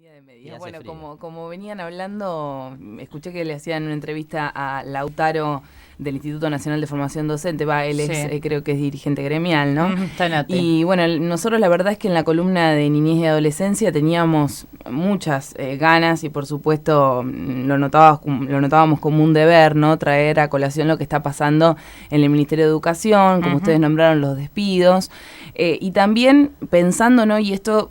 Día de y media. hace Bueno, frío. como venían hablando, escuché que le hacían una entrevista a Lautaro del Instituto Nacional de Formación Docente. Él es, Sí. creo que es dirigente gremial, ¿no? Está en ATE. Y bueno, nosotros la verdad es que en la columna de niñez y adolescencia teníamos muchas ganas y por supuesto lo notábamos como un deber, ¿no? Traer a colación lo que está pasando en el Ministerio de Educación, como ustedes nombraron, los despidos. Y también pensando, ¿no? Y esto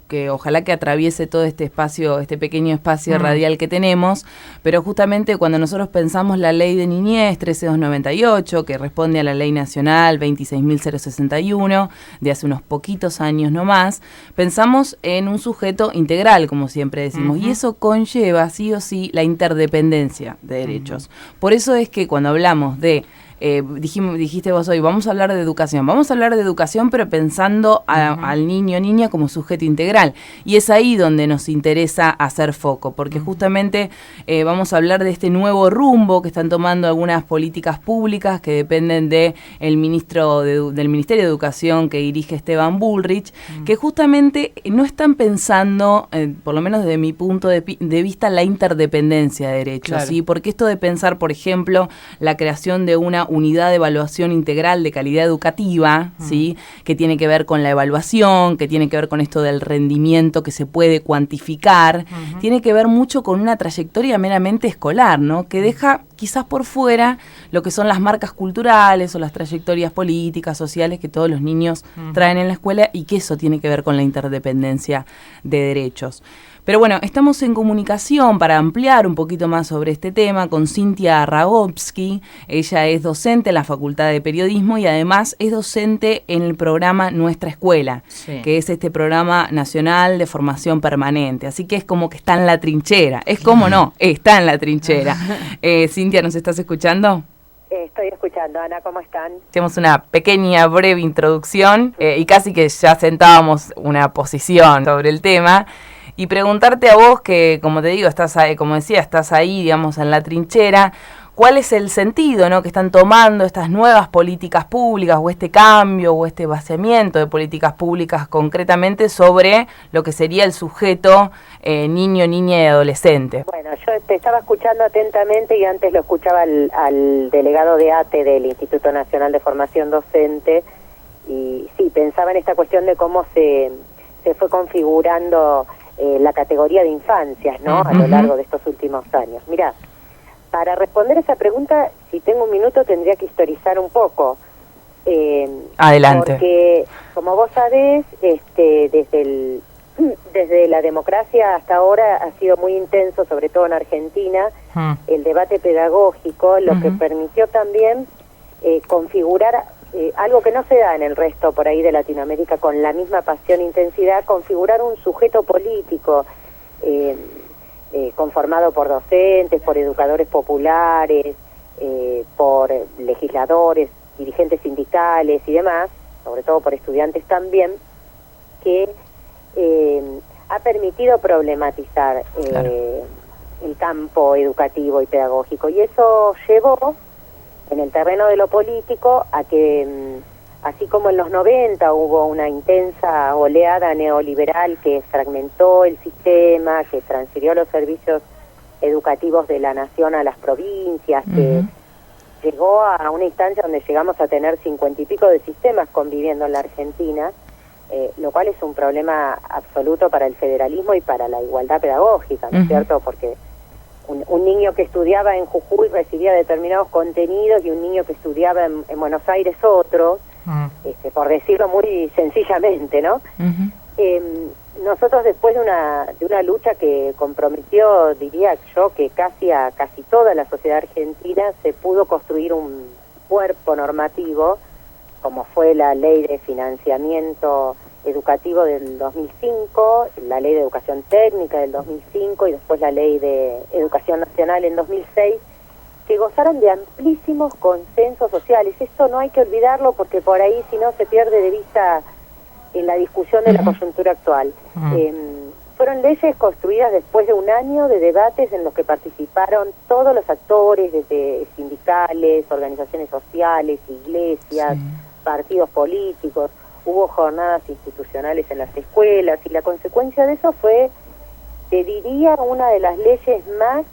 que ojalá que atraviese todo este espacio, este pequeño espacio radial que tenemos, pero justamente cuando nosotros pensamos la ley de niñez 13298, que responde a la ley nacional 26.061, de hace unos poquitos años nomás, pensamos en un sujeto integral, como siempre decimos, y eso conlleva sí o sí la interdependencia de derechos. Por eso es que cuando hablamos de dijiste vos hoy, vamos a hablar de educación, pero pensando al niño o niña como sujeto integral. Y es ahí donde nos interesa hacer foco, porque justamente vamos a hablar de este nuevo rumbo que están tomando algunas políticas públicas que dependen del Ministerio de Educación que dirige Esteban Bullrich, que justamente no están pensando, por lo menos desde mi punto de vista, la interdependencia de derechos, Claro. ¿sí? Porque esto de pensar, por ejemplo, la creación de una unidad de evaluación integral de calidad educativa, ¿sí? Que tiene que ver con la evaluación, que tiene que ver con esto del rendimiento que se puede cuantificar, tiene que ver mucho con una trayectoria meramente escolar, ¿no? Que deja quizás por fuera lo que son las marcas culturales o las trayectorias políticas, sociales que todos los niños traen en la escuela y que eso tiene que ver con la interdependencia de derechos. Pero bueno, estamos en comunicación para ampliar un poquito más sobre este tema con Cintia Ragowski. Ella es docente en la Facultad de Periodismo y además es docente en el programa Nuestra Escuela, que es este programa nacional de formación permanente. Así que es como que está en la trinchera. Es como no, está en la trinchera. Cintia, ¿nos estás escuchando? Estoy escuchando, Ana, ¿cómo están? Hacemos una pequeña, breve introducción y casi que ya sentábamos una posición sobre el tema. Y preguntarte a vos, que como te digo, estás ahí, como decía, estás ahí, digamos, en la trinchera, ¿cuál es el sentido, ¿no?, que están tomando estas nuevas políticas públicas o este cambio o este vaciamiento de políticas públicas concretamente sobre lo que sería el sujeto niño, niña y adolescente? Bueno, yo te estaba escuchando atentamente y antes lo escuchaba al delegado de ATE del Instituto Nacional de Formación Docente y sí, pensaba en esta cuestión de cómo se fue configurando la categoría de infancias, ¿no?, a lo largo de estos últimos años. Mirá, para responder esa pregunta, si tengo un minuto, tendría que historizar un poco. Adelante. Porque, como vos sabés, desde la democracia hasta ahora ha sido muy intenso, sobre todo en Argentina, el debate pedagógico, lo que permitió también configurar algo que no se da en el resto por ahí de Latinoamérica con la misma pasión e intensidad, configurar un sujeto político conformado por docentes, por educadores populares, por legisladores, dirigentes sindicales y demás, sobre todo por estudiantes también, que ha permitido problematizar el campo educativo y pedagógico. Y eso llevó, en el terreno de lo político, a que, así como en los 90 hubo una intensa oleada neoliberal que fragmentó el sistema, que transfirió los servicios educativos de la nación a las provincias, que llegó a una instancia donde llegamos a tener 50 y pico de sistemas conviviendo en la Argentina, lo cual es un problema absoluto para el federalismo y para la igualdad pedagógica, ¿no es cierto? Porque un niño que estudiaba en Jujuy recibía determinados contenidos y un niño que estudiaba en Buenos Aires otro, por decirlo muy sencillamente, ¿no? Nosotros, después de una lucha que comprometió, diría yo, que casi toda la sociedad argentina, se pudo construir un cuerpo normativo, como fue la Ley de Financiamiento Educativo del 2005, la Ley de Educación Técnica del 2005 y después la Ley de Educación Nacional en 2006, que gozaron de amplísimos consensos sociales. Esto no hay que olvidarlo porque por ahí, si no, se pierde de vista en la discusión de la coyuntura actual. Fueron leyes construidas después de un año de debates en los que participaron todos los actores, desde sindicales, organizaciones sociales, iglesias, partidos políticos. Hubo jornadas institucionales en las escuelas y la consecuencia de eso fue te diría una de las leyes más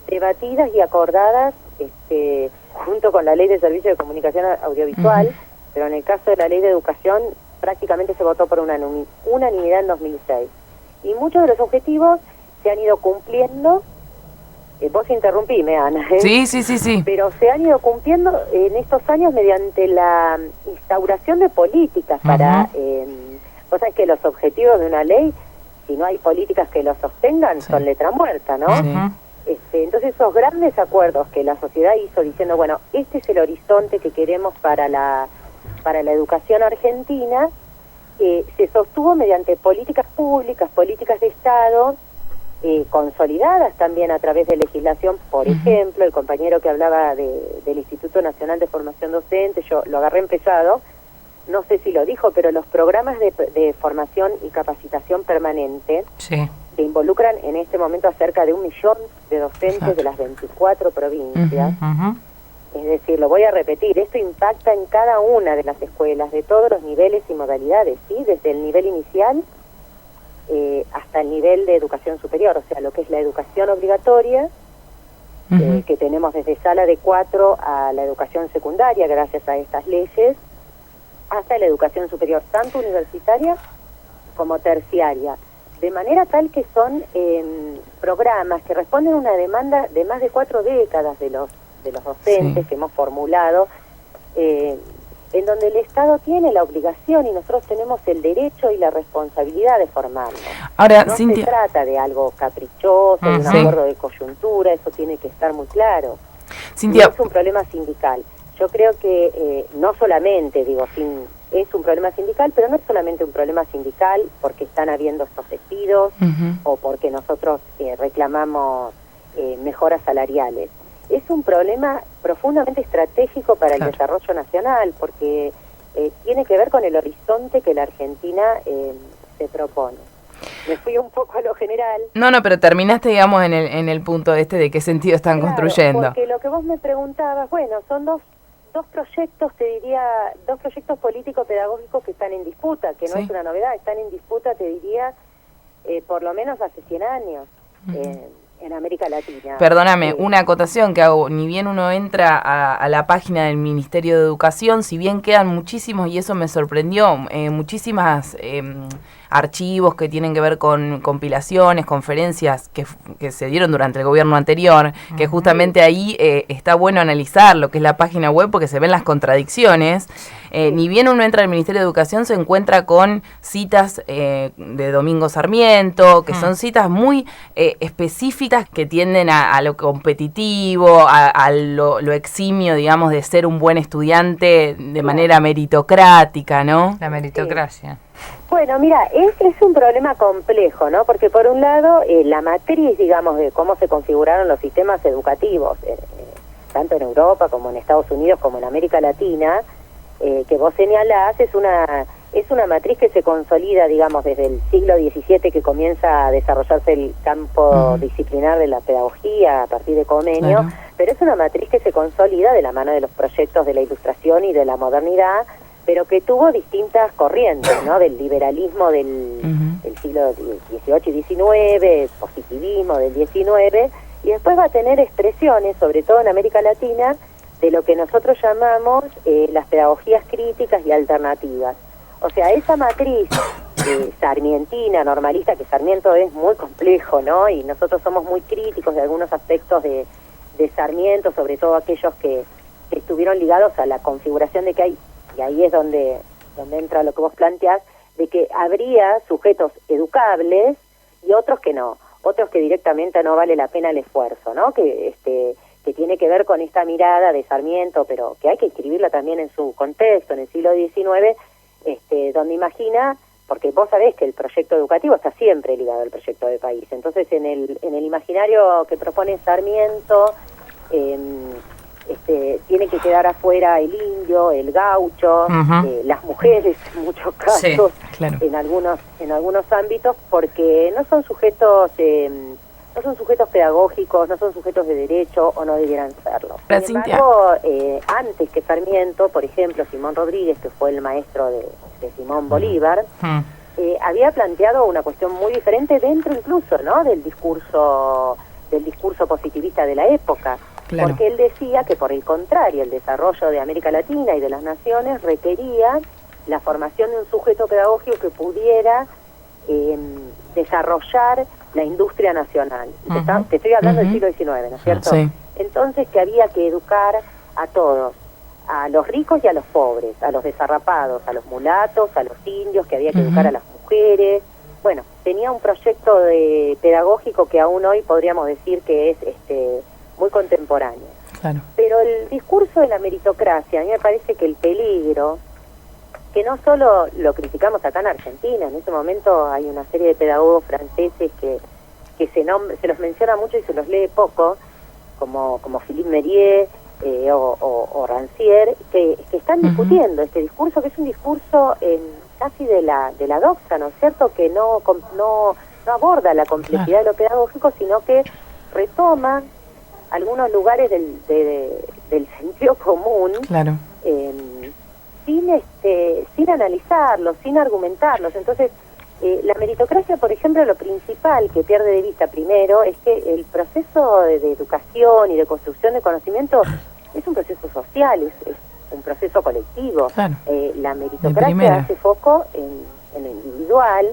debatidas y acordadas, junto con la Ley de Servicio de Comunicación Audiovisual, pero en el caso de la Ley de Educación prácticamente se votó por unanimidad en 2006. Y muchos de los objetivos se han ido cumpliendo. Vos interrumpime, Ana. Sí. Pero se han ido cumpliendo en estos años mediante la instauración de políticas para... vos sabés que los objetivos de una ley, si no hay políticas que los sostengan, son letra muerta, ¿no? Entonces esos grandes acuerdos que la sociedad hizo diciendo, bueno, este es el horizonte que queremos para la educación argentina, se sostuvo mediante políticas públicas, políticas de Estado, consolidadas también a través de legislación. Por ejemplo, el compañero que hablaba del Instituto Nacional de Formación Docente, yo lo agarré empezado, no sé si lo dijo, pero los programas de formación y capacitación permanente que involucran en este momento a cerca de 1 millón de docentes de las 24 provincias. Es decir, lo voy a repetir, esto impacta en cada una de las escuelas, de todos los niveles y modalidades, ¿sí? Desde el nivel inicial hasta el nivel de educación superior, o sea, lo que es la educación obligatoria, que tenemos desde sala de 4 a la educación secundaria, gracias a estas leyes, hasta la educación superior, tanto universitaria como terciaria, de manera tal que son programas que responden a una demanda de más de 4 décadas de los docentes que hemos formulado, en donde el Estado tiene la obligación y nosotros tenemos el derecho y la responsabilidad de formarnos. Ahora, no Cintia, se trata de algo caprichoso, de un acuerdo de coyuntura, eso tiene que estar muy claro. Cintia, No es un problema sindical. Yo creo que no solamente, es un problema sindical, pero no es solamente un problema sindical porque están habiendo estos despidos o porque nosotros reclamamos mejoras salariales. Es un problema profundamente estratégico para el desarrollo nacional porque tiene que ver con el horizonte que la Argentina se propone. Me fui un poco a lo general. No, pero terminaste, digamos, en el punto de qué sentido están construyendo. Porque lo que vos me preguntabas, bueno, son dos proyectos, te diría, dos proyectos político-pedagógicos que están en disputa, que no es una novedad, están en disputa, te diría, por lo menos hace 100 años en América Latina. Perdóname, una acotación que hago, ni bien uno entra a la página del Ministerio de Educación, si bien quedan muchísimos, y eso me sorprendió, muchísimas archivos que tienen que ver con compilaciones, conferencias que se dieron durante el gobierno anterior, que justamente ahí está bueno analizar lo que es la página web porque se ven las contradicciones. Ni bien uno entra al Ministerio de Educación se encuentra con citas de Domingo Sarmiento, que son citas muy específicas que tienden a lo competitivo, a lo eximio, digamos, de ser un buen estudiante de manera meritocrática, ¿no? La meritocracia. Bueno, mira, es un problema complejo, ¿no? Porque por un lado, la matriz, digamos, de cómo se configuraron los sistemas educativos, tanto en Europa como en Estados Unidos como en América Latina, que vos señalás, es una matriz que se consolida, digamos, desde el siglo XVII, que comienza a desarrollarse el campo disciplinar de la pedagogía a partir de Comenio, pero es una matriz que se consolida de la mano de los proyectos de la Ilustración y de la modernidad, pero que tuvo distintas corrientes, ¿no? Del liberalismo del siglo XVIII y XIX, positivismo del XIX, y después va a tener expresiones, sobre todo en América Latina, de lo que nosotros llamamos las pedagogías críticas y alternativas. O sea, esa matriz sarmientina, normalista, que Sarmiento es muy complejo, ¿no? Y nosotros somos muy críticos de algunos aspectos de Sarmiento, sobre todo aquellos que estuvieron ligados a la configuración de que hay, y ahí es donde entra lo que vos planteás, de que habría sujetos educables y otros que no, otros que directamente no vale la pena el esfuerzo, ¿no? Que tiene que ver con esta mirada de Sarmiento, pero que hay que escribirla también en su contexto, en el siglo XIX, donde imagina, porque vos sabés que el proyecto educativo está siempre ligado al proyecto de país, entonces en el imaginario que propone Sarmiento, tiene que quedar afuera el indio, el gaucho, las mujeres en muchos casos, en algunos ámbitos, porque no son sujetos pedagógicos, no son sujetos de derecho o no debieran serlo. Sin embargo, antes que Sarmiento, por ejemplo, Simón Rodríguez, que fue el maestro de Simón Bolívar, había planteado una cuestión muy diferente dentro incluso, ¿no?, del discurso positivista de la época. Claro. Porque él decía que, por el contrario, el desarrollo de América Latina y de las naciones requería la formación de un sujeto pedagógico que pudiera desarrollar la industria nacional. Te estoy hablando del siglo XIX, ¿no es cierto? Sí. Entonces, que había que educar a todos, a los ricos y a los pobres, a los desarrapados, a los mulatos, a los indios, que había que educar a las mujeres. Bueno, tenía un proyecto pedagógico que aún hoy podríamos decir que es muy contemporáneo. Claro. Pero el discurso de la meritocracia, a mí me parece que el peligro, que no solo lo criticamos acá en Argentina, en ese momento hay una serie de pedagogos franceses que se los menciona mucho y se los lee poco, como Philippe Mérieux o Rancière, que están discutiendo este discurso, que es un discurso casi de la doxa, ¿no es cierto?, que no aborda la complejidad de lo pedagógico, sino que retoma algunos lugares del sentido común, claro, sin analizarlos, sin argumentarlos. Entonces, la meritocracia, por ejemplo, lo principal que pierde de vista primero es que el proceso de educación y de construcción de conocimiento es un proceso social, es un proceso colectivo. Claro. La meritocracia hace foco en lo individual,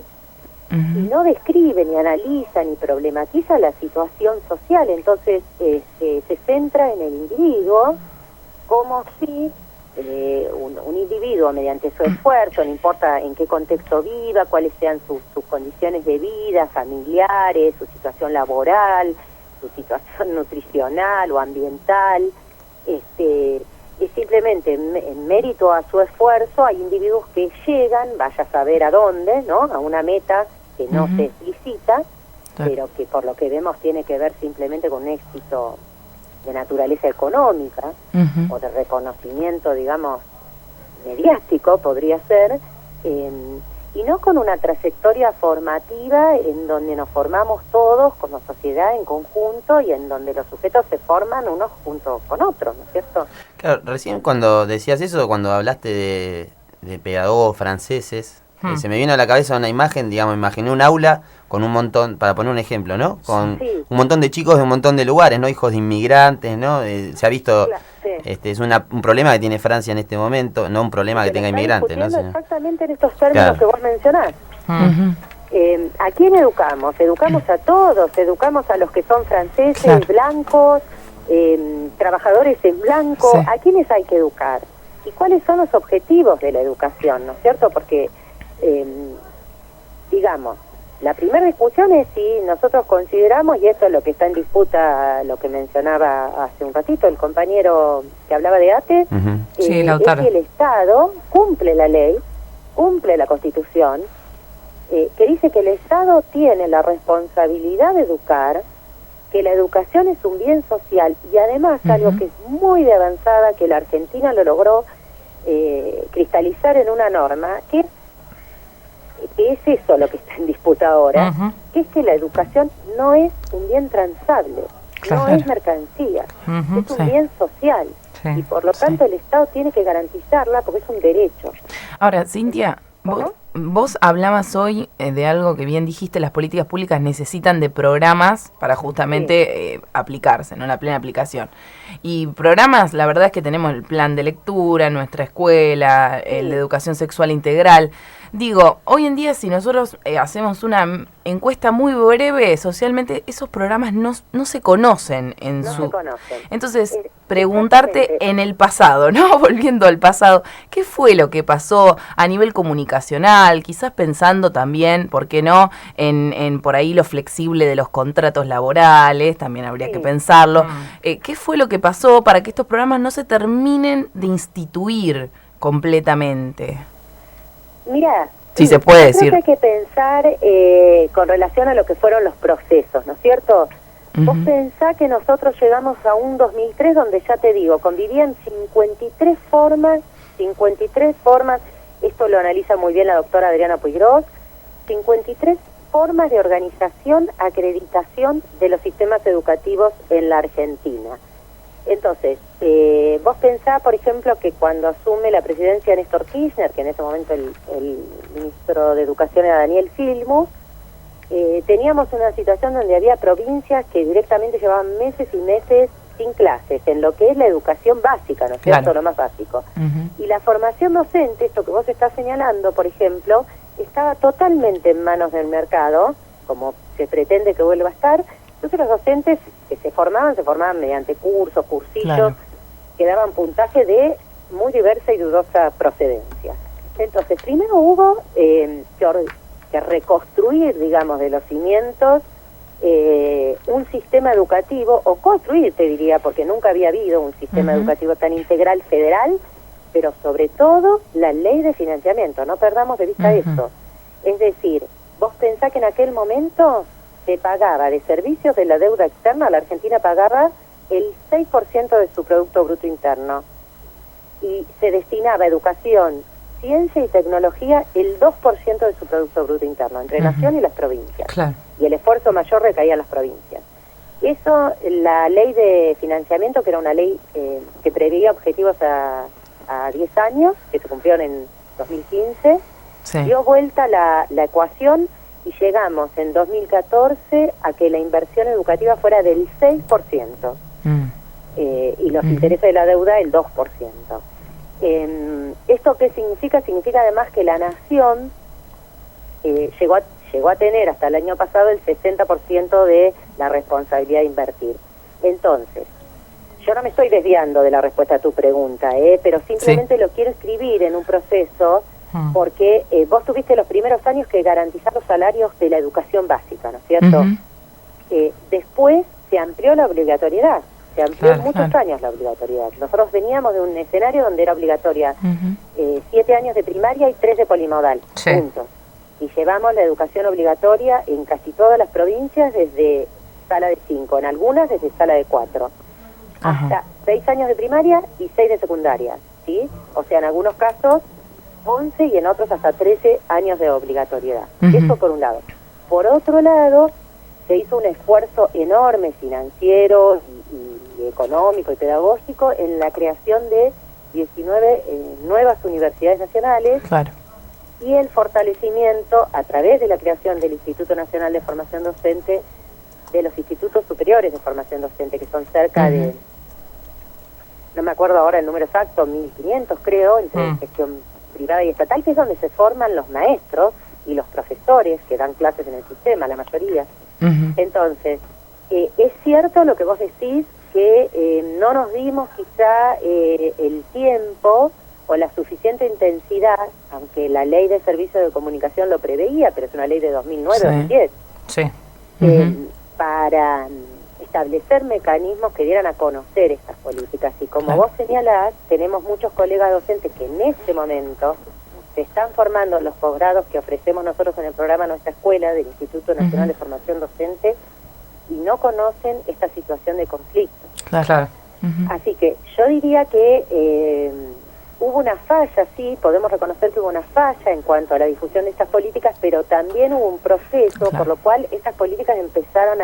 y no describe, ni analiza, ni problematiza la situación social. Entonces se centra en el individuo como si un individuo, mediante su esfuerzo, no importa en qué contexto viva, cuáles sean sus condiciones de vida, familiares, su situación laboral, su situación nutricional o ambiental, es simplemente en mérito a su esfuerzo. Hay individuos que llegan, vaya a saber a dónde, ¿no?, a una meta que no se explicita, pero que por lo que vemos tiene que ver simplemente con un éxito de naturaleza económica o de reconocimiento, digamos, mediático, podría ser, y no con una trayectoria formativa en donde nos formamos todos como sociedad en conjunto y en donde los sujetos se forman unos junto con otros, ¿no es cierto? Claro, recién cuando decías eso, cuando hablaste de pedagogos franceses, se me vino a la cabeza una imagen, digamos, imaginé un aula con un montón, para poner un ejemplo, ¿no?, con un montón de chicos de un montón de lugares, ¿no?, hijos de inmigrantes, ¿no? Se ha visto, es un problema que tiene Francia en este momento, no un problema que tenga inmigrantes, ¿no? Exactamente en estos términos que vos mencionás. ¿A quién educamos? Educamos a todos, educamos a los que son franceses, blancos, trabajadores en blanco. ¿A quiénes hay que educar? ¿Y cuáles son los objetivos de la educación, no es cierto? Porque digamos, la primera discusión es si nosotros consideramos, y esto es lo que está en disputa, lo que mencionaba hace un ratito el compañero que hablaba de ATE, es que el Estado cumple la ley, cumple la Constitución, que dice que el Estado tiene la responsabilidad de educar, que la educación es un bien social, y además algo que es muy de avanzada, que la Argentina lo logró cristalizar en una norma, que es eso lo que está en disputa ahora, que es que la educación no es un bien transable, no es mercancía, es un bien social, y por lo tanto el Estado tiene que garantizarla porque es un derecho. Ahora, Cintia, vos hablabas hoy de algo que bien dijiste: las políticas públicas necesitan de programas para justamente aplicarse, ¿no?, la plena aplicación. Y programas, la verdad es que tenemos el plan de lectura en nuestra escuela, el de educación sexual integral. Digo, hoy en día, si nosotros hacemos una encuesta muy breve, socialmente esos programas no se conocen en se conocen. Entonces, preguntarte en el pasado, ¿no? Volviendo al pasado, ¿qué fue lo que pasó a nivel comunicacional? Quizás pensando también, ¿por qué no?, en por ahí lo flexible de los contratos laborales, también habría que pensarlo. ¿Qué fue lo que pasó para que estos programas no se terminen de instituir completamente? Mira, sí, se puede decir. Creo que hay que pensar con relación a lo que fueron los procesos, ¿no es cierto? Vos pensá que nosotros llegamos a un 2003 donde, ya te digo, convivían 53 formas, esto lo analiza muy bien la doctora Adriana Puigros, 53 formas de organización, acreditación de los sistemas educativos en la Argentina. Entonces, vos pensás, por ejemplo, que cuando asume la presidencia Néstor Kirchner, que en ese momento el ministro de Educación era Daniel Filmus, teníamos una situación donde había provincias que directamente llevaban meses y meses sin clases, en lo que es la educación básica, ¿no es cierto?, claro, lo más básico. Y la formación docente, esto que vos estás señalando, por ejemplo, estaba totalmente en manos del mercado, como se pretende que vuelva a estar. Entonces los docentes que se formaban mediante cursos, cursillos, claro, que daban puntaje de muy diversa y dudosa procedencia. Entonces, primero hubo que reconstruir, digamos, de los cimientos un sistema educativo, o construir, te diría, porque nunca había habido un sistema educativo tan integral federal, pero sobre todo la ley de financiamiento, no perdamos de vista eso. Es decir, vos pensás que en aquel momento se pagaba de servicios de la deuda externa, la Argentina pagaba el 6% de su Producto Bruto Interno, y se destinaba a educación, ciencia y tecnología el 2% de su Producto Bruto Interno, entre Nación y las provincias. claro, Y el esfuerzo mayor recaía en las provincias. Eso, la ley de financiamiento, que era una ley que preveía objetivos a 10 años, que se cumplieron en 2015, sí, dio vuelta la ecuación y llegamos en 2014 a que la inversión educativa fuera del 6%, y los intereses de la deuda el 2%. ¿Esto qué significa? Significa además que la nación llegó a tener hasta el año pasado el 60% de la responsabilidad de invertir. Entonces, yo no me estoy desviando de la respuesta a tu pregunta, pero simplemente lo quiero escribir en un proceso, porque vos tuviste los primeros años que garantizar los salarios de la educación básica, ¿no es cierto? Después se amplió la obligatoriedad, se amplió muchos años la obligatoriedad. Nosotros veníamos de un escenario donde era obligatoria 7 años de primaria y 3 de polimodal, puntos. Y llevamos la educación obligatoria en casi todas las provincias desde sala de 5, en algunas desde sala de 4, hasta 6 años de primaria y 6 de secundaria, ¿sí? O sea, en algunos casos 11 y en otros hasta 13 años de obligatoriedad. Eso por un lado. Por otro lado, se hizo un esfuerzo enorme financiero y económico y pedagógico en la creación de 19 nuevas universidades nacionales, claro, y el fortalecimiento a través de la creación del Instituto Nacional de Formación Docente, de los institutos superiores de formación docente, que son cerca de, no me acuerdo ahora el número exacto, 1.500 creo, entre gestión privada y estatal, que es donde se forman los maestros y los profesores que dan clases en el sistema, la mayoría. Entonces, es cierto lo que vos decís, que no nos dimos quizá el tiempo o la suficiente intensidad, aunque la ley de servicios de comunicación lo preveía, pero es una ley de 2009-2010, para establecer mecanismos que dieran a conocer estas políticas. Y como vos señalás, tenemos muchos colegas docentes que en este momento se están formando en los posgrados que ofrecemos nosotros en el programa Nuestra Escuela del Instituto Nacional de Formación Docente, y no conocen esta situación de conflicto. Claro. Así que yo diría que hubo una falla, sí, podemos reconocer que hubo una falla en cuanto a la difusión de estas políticas, pero también hubo un proceso por lo cual estas políticas empezaron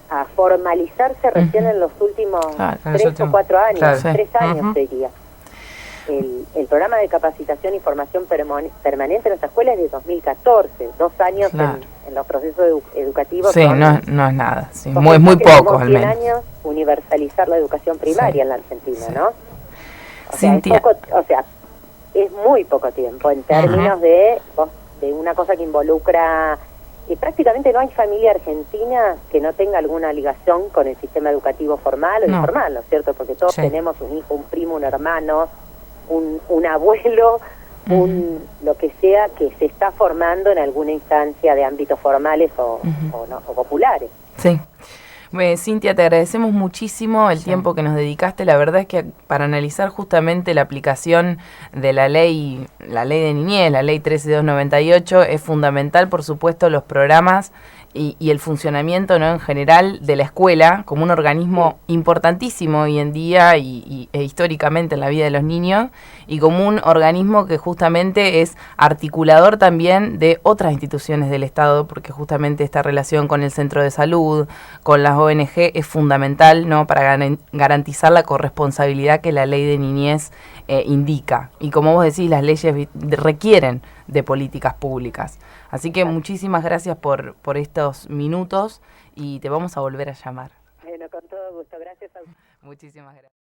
a formalizarse recién en los últimos 3 o 4 años, 3 años sería. El programa de capacitación y formación permanente en nuestra escuela es de 2014, 2 años en los procesos educativos. Sí, no es nada, muy poco al menos. 100 años universalizar la educación primaria en la Argentina, ¿no? Cintia. Es muy poco tiempo en términos de una cosa que involucra, y prácticamente no hay familia argentina que no tenga alguna ligación con el sistema educativo formal o informal, ¿no es cierto? Porque todos tenemos un hijo, un primo, un hermano, un abuelo, lo que sea, que se está formando en alguna instancia de ámbitos formales o populares. Sí. Cintia, te agradecemos muchísimo el tiempo que nos dedicaste. La verdad es que para analizar justamente la aplicación de la ley de niñez, la ley 13298, es fundamental, por supuesto, los programas y el funcionamiento, ¿no?, en general de la escuela como un organismo importantísimo hoy en día e históricamente en la vida de los niños, y como un organismo que justamente es articulador también de otras instituciones del Estado, porque justamente esta relación con el centro de salud, con las ONG, es fundamental, ¿no?, para garantizar la corresponsabilidad que la ley de niñez indica. Y como vos decís, las leyes requieren de políticas públicas. Así que muchísimas gracias por estos minutos y te vamos a volver a llamar. Bueno, con todo gusto. Gracias a usted. Muchísimas gracias.